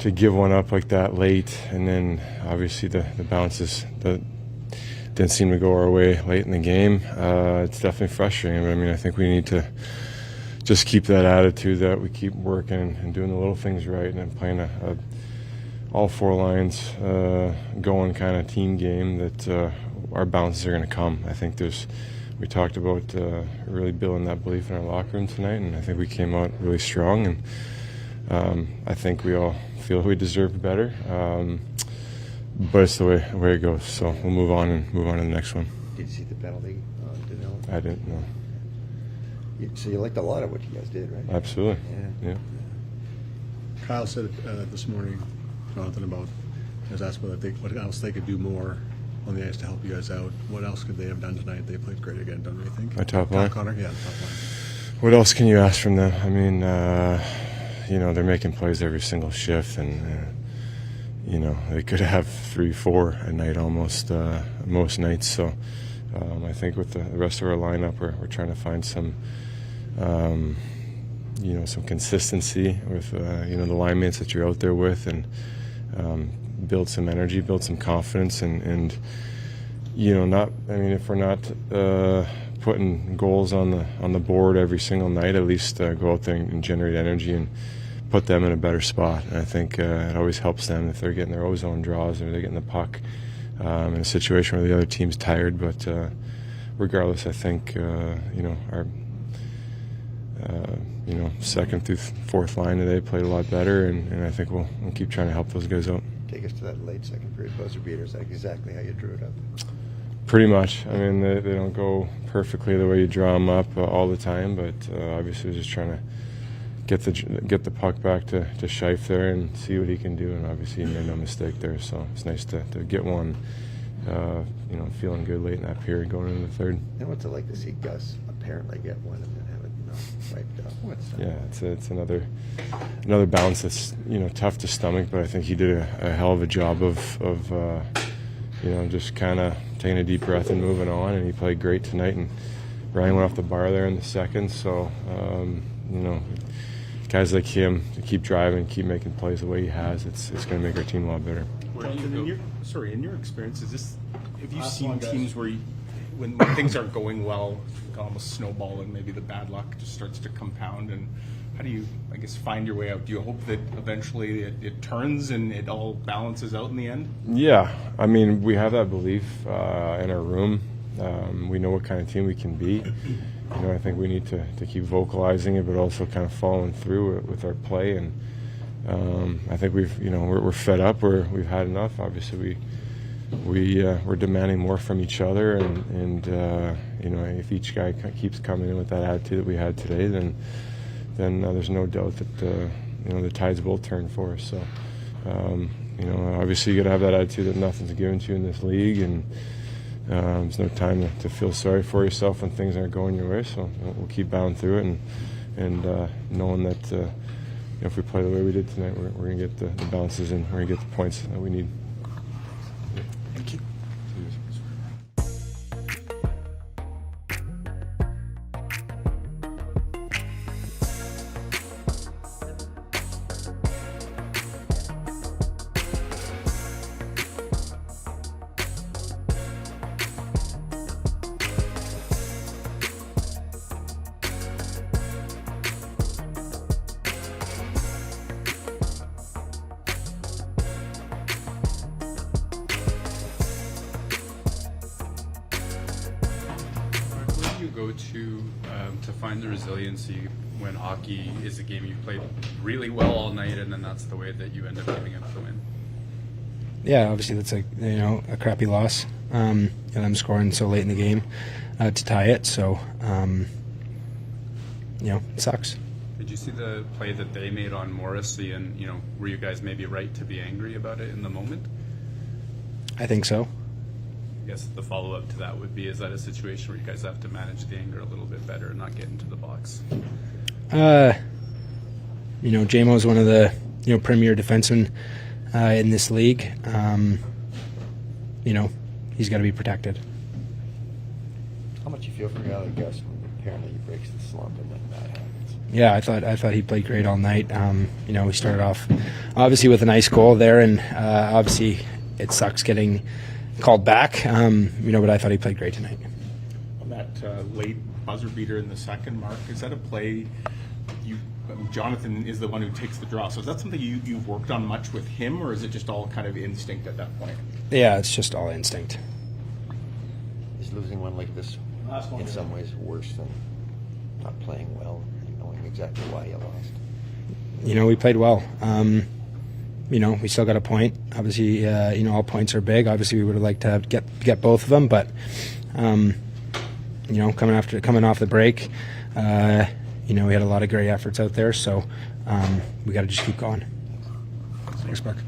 to give one up like that late, and then obviously the bounces that didn't seem to go our way late in the game. It's definitely frustrating, but I mean, I think we need to just keep that attitude that we keep working and doing the little things right, and then playing all four lines going kind of team game that our bounces are going to come. I think we talked about really building that belief in our locker room tonight, and I think we came out really strong, and I think we all feel we deserve better. But it's the way it goes. So we'll move on to the next one. Did you see the penalty on Arniel? I didn't know. So you liked a lot of what you guys did, right? Absolutely. Yeah. Kyle said this morning, Jonathan, about was asked what else they could do more on the ice to help you guys out. What else could they have done tonight? They played great again, don't they think? My top line? Connor? Yeah, the top line. What else can you ask from them? I mean, they're making plays every single shift, and they could have 3-4 a night almost most nights. So I think with the rest of our lineup, we're trying to find some some consistency with the line mates that you're out there with, and build some energy, build some confidence, and if we're not putting goals on the board every single night, at least go out there and generate energy and put them in a better spot. And I think it always helps them if they're getting their ozone draws or they're getting the puck in a situation where the other team's tired. But regardless, I think our second through fourth line today played a lot better, and I think we'll keep trying to help those guys out. Take us to that late second period buzzer beater. Is that exactly how you drew it up? Pretty much. I mean, they don't go perfectly the way you draw them up all the time, but obviously we're just trying to get the puck back to Scheif there and see what he can do, and obviously he made no mistake there, so it's nice to get one feeling good late in that period going into the third. And what's it like to see Gus apparently get one and then have it wiped out? Yeah, it's another bounce that's tough to stomach, but I think he did a hell of a job of just kind of taking a deep breath and moving on, and he played great tonight, and Ryan went off the bar there in the second, so guys like him to keep driving, keep making plays the way he has, it's going to make our team a lot better. In your experience, have you seen teams where when things aren't going well, almost snowball, and maybe the bad luck just starts to compound, and how do you, find your way out? Do you hope that eventually it turns and it all balances out in the end? Yeah, I mean, we have that belief in our room. We know what kind of team we can be. I think we need to keep vocalizing it, but also kind of following through with our play. And I think we're fed up. We've had enough. Obviously, we're demanding more from each other, and if each guy keeps coming in with that attitude that we had today, then there's no doubt that the tides will turn for us. So obviously you got to have that attitude that nothing's given to you in this league, and there's no time to feel sorry for yourself when things aren't going your way. So we'll keep bowing through it, and knowing that if we play the way we did tonight, we're going to get the bounces and we're going to get the points that we need. Thank you. Go to find the resiliency when hockey is a game you played really well all night, and then that's the way that you end up giving up the win? Yeah, obviously that's a crappy loss, and I'm scoring so late in the game to tie it. So it sucks. Did you see the play that they made on Morrissey, and were you guys maybe right to be angry about it in the moment? I think so. I guess the follow-up to that would be, is that a situation where you guys have to manage the anger a little bit better and not get into the box? JMO's one of the premier defensemen in this league. He's got to be protected. How much you feel for a guy like Gus when apparently he breaks the slump and then that happens? Yeah, I thought he played great all night. We started off obviously with a nice goal there, and obviously it sucks getting called back. But I thought he played great tonight. On that late buzzer beater in the second, Mark, is that a play Jonathan is the one who takes the draw? So is that something you've worked on much with him, or is it just all kind of instinct at that point? Yeah, it's just all instinct. Is losing one like this in some ways worse than not playing well and knowing exactly why you lost? We played well. We still got a point. Obviously, all points are big. Obviously, we would have liked to have get both of them, but coming off the break, we had a lot of great efforts out there, so we got to just keep going. Thanks, Mark.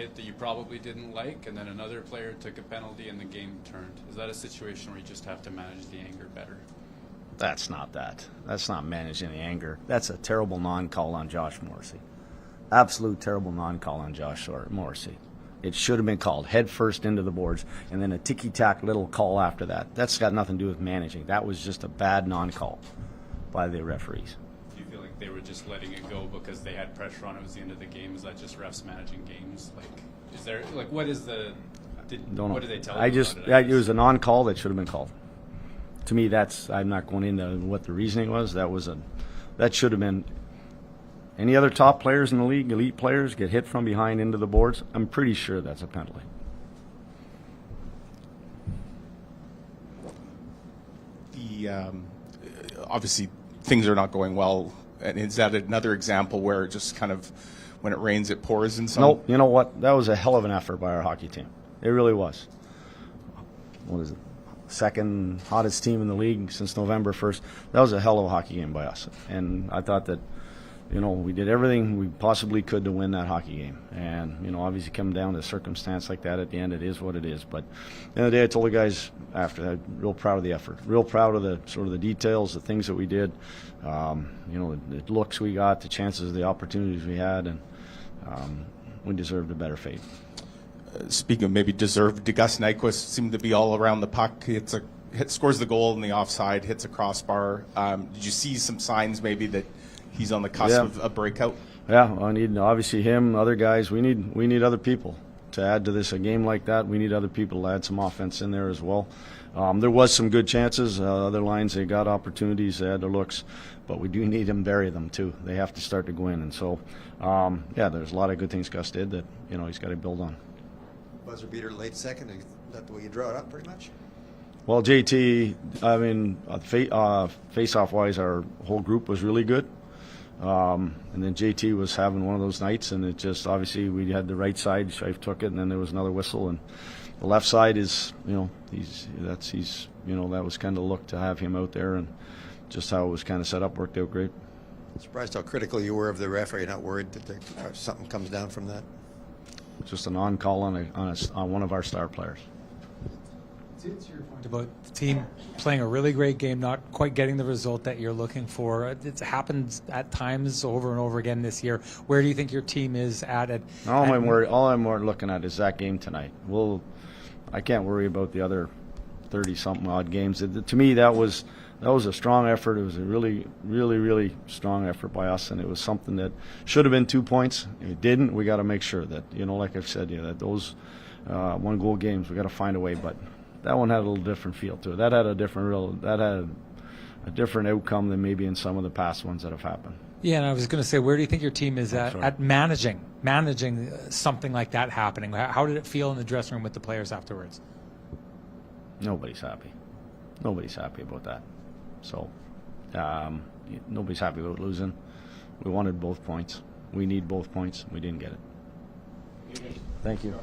hit that you probably didn't like, and then another player took a penalty and the game turned. Is that a situation where you just have to manage the anger better? That's not that. That's not managing the anger. That's a terrible non-call on Josh Morrissey. Absolute terrible non-call on Josh Morrissey. It should have been called head first into the boards and then a ticky-tack little call after that. That's got nothing to do with managing. That was just a bad non-call by the referees. Do you feel like they were just letting it go because they had pressure on it? It was the end of the game. Is that just refs managing games? Like, is there, like, what is the, Don't know. what did they tell I you just, about it? it was a non-call that should have been called. To me, that's, I'm not going into what the reasoning was. That should have been, any other top players in the league, elite players, get hit from behind into the boards, I'm pretty sure that's a penalty. Obviously things are not going well, and is that another example where it just kind of, when it rains it pours in some? Nope. You know what? That was a hell of an effort by our hockey team. It really was. What is it? Second hottest team in the league since November 1st. That was a hell of a hockey game by us. And I thought that, we did everything we possibly could to win that hockey game. And, obviously come down to a circumstance like that at the end, it is what it is. But at the end of the day, I told the guys after that, real proud of the effort, real proud of the sort of the details, the things that we did, the looks we got, the chances, the opportunities we had, and we deserved a better fate. Speaking of maybe deserved, Gus Nyquist seemed to be all around the puck. Scores the goal in the offside, hits a crossbar. Did you see some signs maybe that he's on the cusp of a breakout? Yeah, I need obviously him, other guys. We need other people to add to this. A game like that, we need other people to add some offense in there as well. There was some good chances. Other lines, they got opportunities, they had their looks, but we do need them to bury them too. They have to start to go in, and so there's a lot of good things Gus did that he's got to build on. Buzzer beater late second, is that the way you draw it up pretty much? Well, JT, I mean, face-off wise, our whole group was really good. And then JT was having one of those nights, and it just, obviously, we had the right side, Scheif took it, and then there was another whistle, and the left side is, that was kind of look to have him out there, and just how it was kind of set up worked out great. Surprised how critical you were of the ref. Are you not worried that something comes down from that? Just an on-call on one of our star players. It's your point about the team playing a really great game, not quite getting the result that you're looking for. It's happened at times over and over again this year. Where do you think your team is at? All I'm more looking at is that game tonight. I can't worry about the other 30-something odd games. To me, that was a strong effort. It was a really, really, really strong effort by us, and it was something that should have been 2 points. If it didn't, we got to make sure that, like I've said, that those one-goal games, we got to find a way. But that one had a little different feel to it. That had a different outcome than maybe in some of the past ones that have happened. Yeah, and I was going to say, where do you think your team is at managing something like that happening? How did it feel in the dressing room with the players afterwards? Nobody's happy. Nobody's happy about that. So nobody's happy about losing. We wanted both points. We need both points. We didn't get it. Thank you.